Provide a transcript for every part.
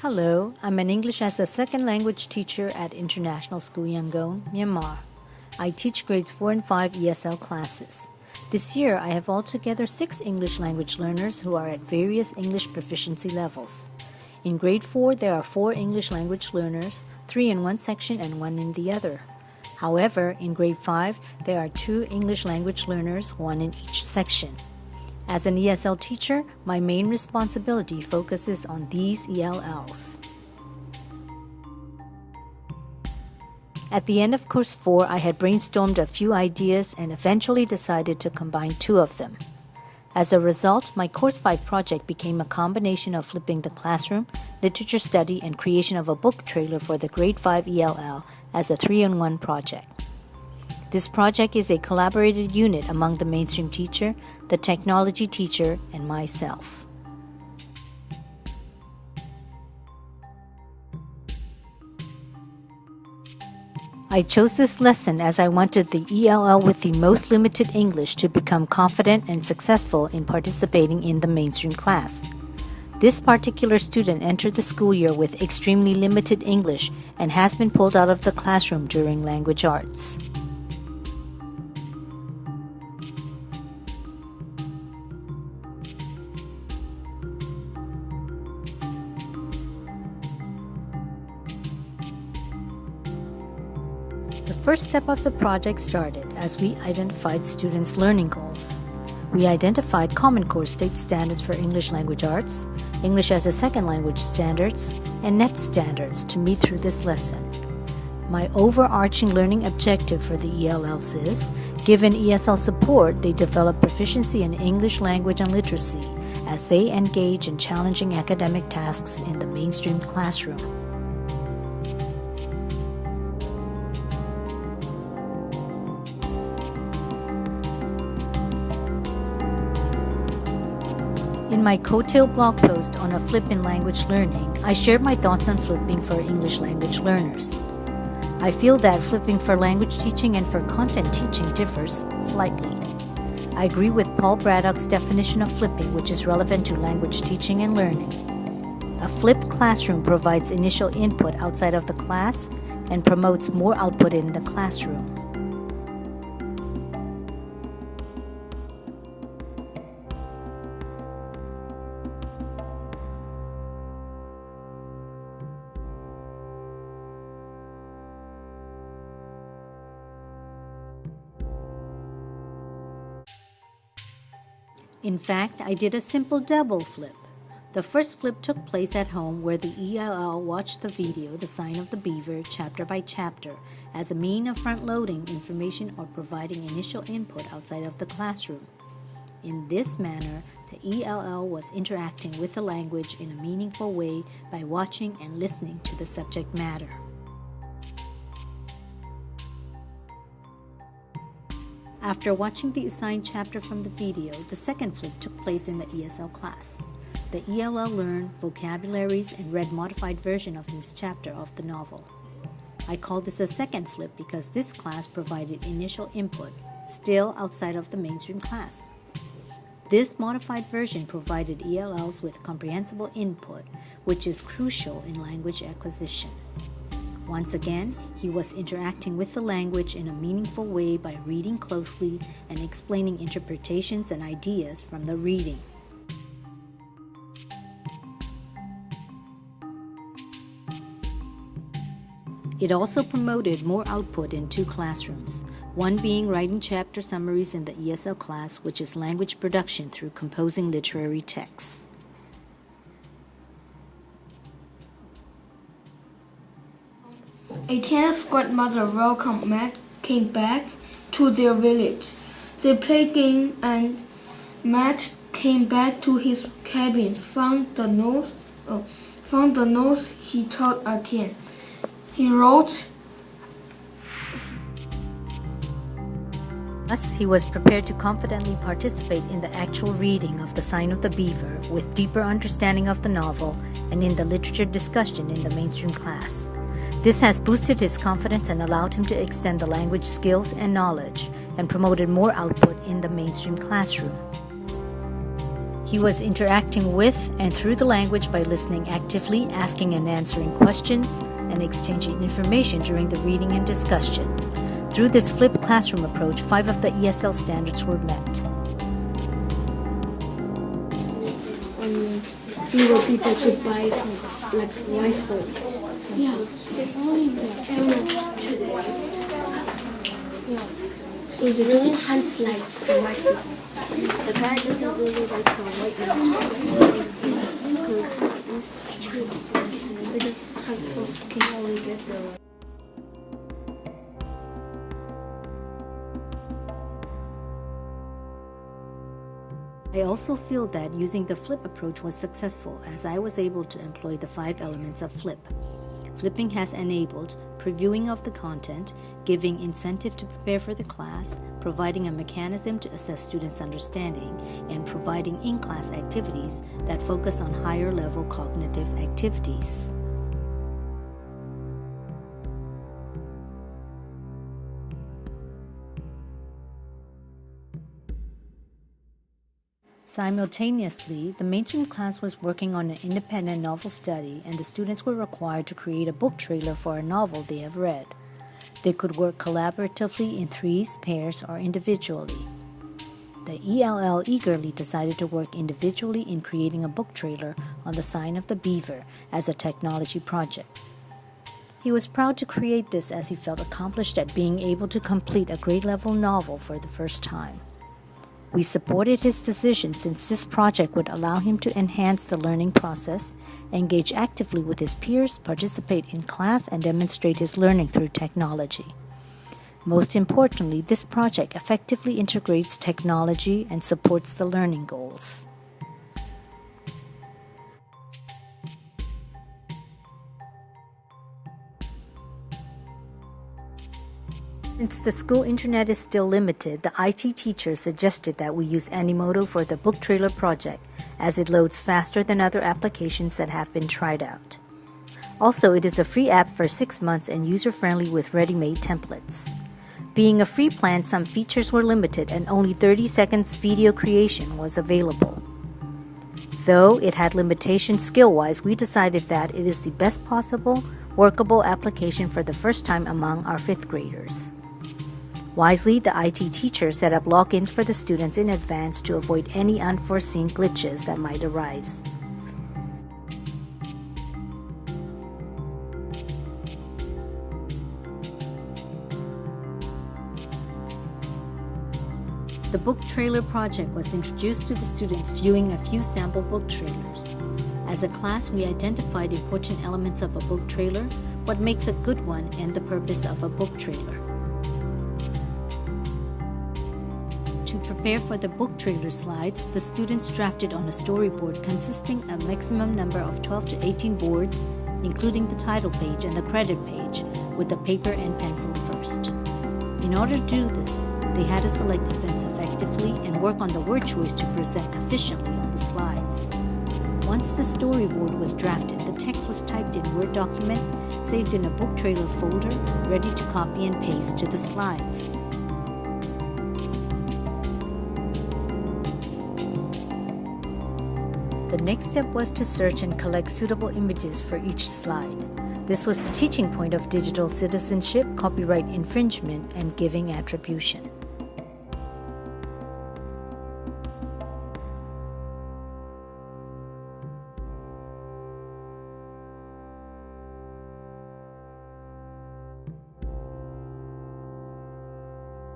Hello, I'm an English as a second language teacher at International School Yangon, Myanmar. I teach grades 4 and 5 ESL classes. This year, I have altogether 6 English language learners who are at various English proficiency levels. In grade 4, there are 4 English language learners, 3 in one section and 1 in the other. However, in grade 5, there are 2 English language learners, 1 in each section. As an ESL teacher, my main responsibility focuses on these ELLs. At the end of course 4, I had brainstormed a few ideas and eventually decided to combine 2 of them. As a result, my course 5 project became a combination of flipping the classroom, literature study, and creation of a book trailer for the grade 5 ELL as a 3-in-1 project. This project is a collaborated unit among the mainstream teacher, the technology teacher, and myself. I chose this lesson as I wanted the ELL with the most limited English to become confident and successful in participating in the mainstream class. This particular student entered the school year with extremely limited English and has been pulled out of the classroom during language arts. The first step of the project started as we identified students' learning goals. We identified Common Core State standards for English language arts, English as a second language standards, and NET standards to meet through this lesson. My overarching learning objective for the ELLs is, given ESL support, they develop proficiency in English language and literacy as they engage in challenging academic tasks in the mainstream classroom. In my Coteil blog post on a flip in language learning, I shared my thoughts on flipping for English language learners. I feel that flipping for language teaching and for content teaching differs slightly. I agree with Paul Braddock's definition of flipping, which is relevant to language teaching and learning. A flipped classroom provides initial input outside of the class and promotes more output in the classroom. In fact, I did a simple double flip. The first flip took place at home where the ELL watched the video The Sign of the Beaver chapter by chapter as a mean of front-loading information or providing initial input outside of the classroom. In this manner, the ELL was interacting with the language in a meaningful way by watching and listening to the subject matter. After watching the assigned chapter from the video, the second flip took place in the ESL class. The ELL learned vocabularies and read modified version of this chapter of the novel. I call this a second flip because this class provided initial input, still outside of the mainstream class. This modified version provided ELLs with comprehensible input, which is crucial in language acquisition. Once again, he was interacting with the language in a meaningful way by reading closely and explaining interpretations and ideas from the reading. It also promoted more output in 2 classrooms, one being writing chapter summaries in the ESL class, which is language production through composing literary texts. A tennis grandmother welcomed Matt came back to their village. They played games and Matt came back to his cabin, found the note he taught Etienne. He wrote. Thus, he was prepared to confidently participate in the actual reading of The Sign of the Beaver with deeper understanding of the novel and in the literature discussion in the mainstream class. This has boosted his confidence and allowed him to extend the language skills and knowledge and promoted more output in the mainstream classroom. He was interacting with and through the language by listening actively, asking and answering questions, and exchanging information during the reading and discussion. Through this flipped classroom approach, 5 of the ESL standards were met. Fewer people should buy like Wi-Fi. Yeah, it's only the error today. Yeah. So they don't hunt like the white man. The guy doesn't really like the white man's because it's true. They just hunt for skin only get the. I also feel that using the flip approach was successful as I was able to employ the 5 elements of flip. Flipping has enabled previewing of the content, giving incentive to prepare for the class, providing a mechanism to assess students' understanding, and providing in-class activities that focus on higher-level cognitive activities. Simultaneously, the mainstream class was working on an independent novel study, and the students were required to create a book trailer for a novel they have read. They could work collaboratively in threes, pairs, or individually. The ELL eagerly decided to work individually in creating a book trailer on the sign of the beaver as a technology project. He was proud to create this as he felt accomplished at being able to complete a grade-level novel for the first time. We supported his decision since this project would allow him to enhance the learning process, engage actively with his peers, participate in class, and demonstrate his learning through technology. Most importantly, this project effectively integrates technology and supports the learning goals. Since the school internet is still limited, the IT teacher suggested that we use Animoto for the book trailer project, as it loads faster than other applications that have been tried out. Also, it is a free app for 6 months and user-friendly with ready-made templates. Being a free plan, some features were limited and only 30 seconds video creation was available. Though it had limitations skill-wise, we decided that it is the best possible, workable application for the first time among our 5th graders. Wisely, the IT teacher set up logins for the students in advance to avoid any unforeseen glitches that might arise. The book trailer project was introduced to the students viewing a few sample book trailers. As a class, we identified important elements of a book trailer, what makes a good one, and the purpose of a book trailer. To prepare for the book trailer slides, the students drafted on a storyboard consisting of a maximum number of 12 to 18 boards, including the title page and the credit page, with a paper and pencil first. In order to do this, they had to select events effectively and work on the word choice to present efficiently on the slides. Once the storyboard was drafted, the text was typed in Word document, saved in a book trailer folder, ready to copy and paste to the slides. The next step was to search and collect suitable images for each slide. This was the teaching point of digital citizenship, copyright infringement, and giving attribution.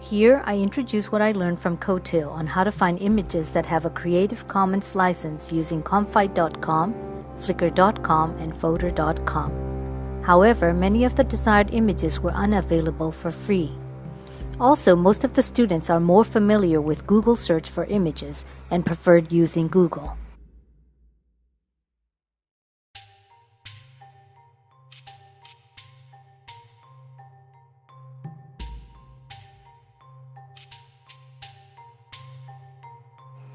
Here, I introduce what I learned from Coteil on how to find images that have a Creative Commons license using comfite.com, flickr.com, and photo.com. However, many of the desired images were unavailable for free. Also, most of the students are more familiar with Google search for images and preferred using Google.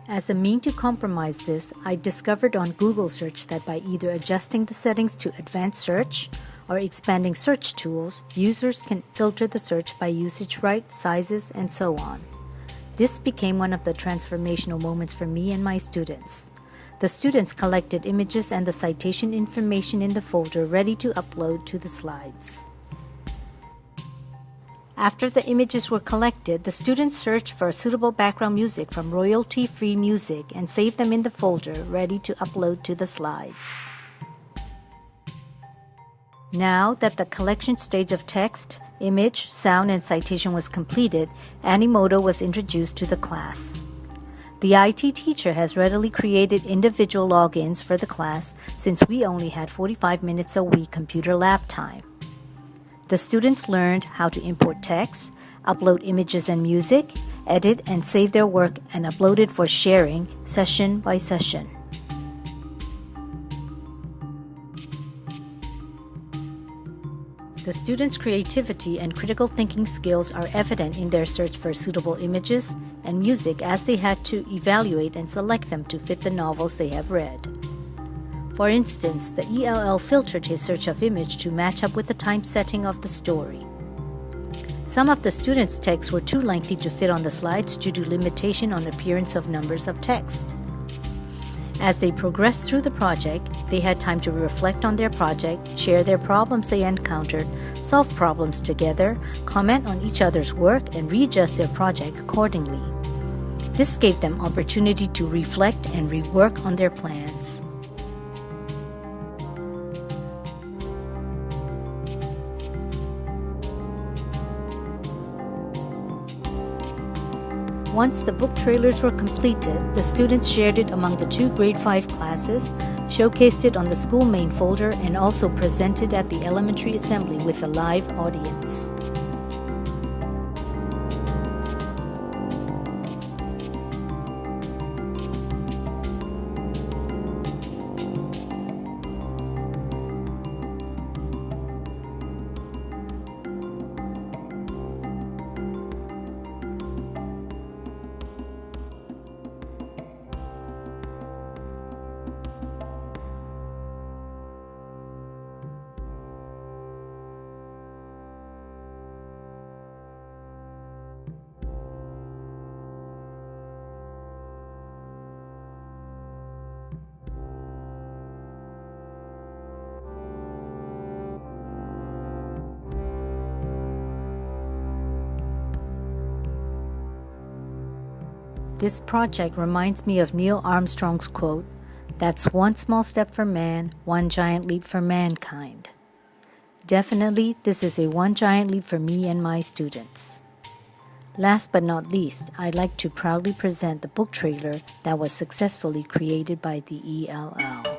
As a mean to compromise this, I discovered on Google search that by either adjusting the settings to advanced search or expanding search tools, users can filter the search by usage right, sizes, and so on. This became one of the transformational moments for me and my students. The students collected images and the citation information in the folder ready to upload to the slides. After the images were collected, the students searched for suitable background music from royalty-free music and saved them in the folder ready to upload to the slides. Now that the collection stage of text, image, sound, and citation was completed, Animoto was introduced to the class. The IT teacher has readily created individual logins for the class since we only had 45 minutes a week computer lab time. The students learned how to import text, upload images and music, edit and save their work, and upload it for sharing session by session. The students' creativity and critical thinking skills are evident in their search for suitable images and music as they had to evaluate and select them to fit the novels they have read. For instance, the ELL filtered his search of image to match up with the time setting of the story. Some of the students' texts were too lengthy to fit on the slides due to limitation on appearance of numbers of text. As they progressed through the project, they had time to reflect on their project, share their problems they encountered, solve problems together, comment on each other's work, and readjust their project accordingly. This gave them opportunity to reflect and rework on their plans. Once the book trailers were completed, the students shared it among the 2 grade 5 classes, showcased it on the school main folder, and also presented at the elementary assembly with a live audience. This project reminds me of Neil Armstrong's quote, "That's one small step for man, one giant leap for mankind." Definitely, this is a one giant leap for me and my students. Last but not least, I'd like to proudly present the book trailer that was successfully created by the ELL.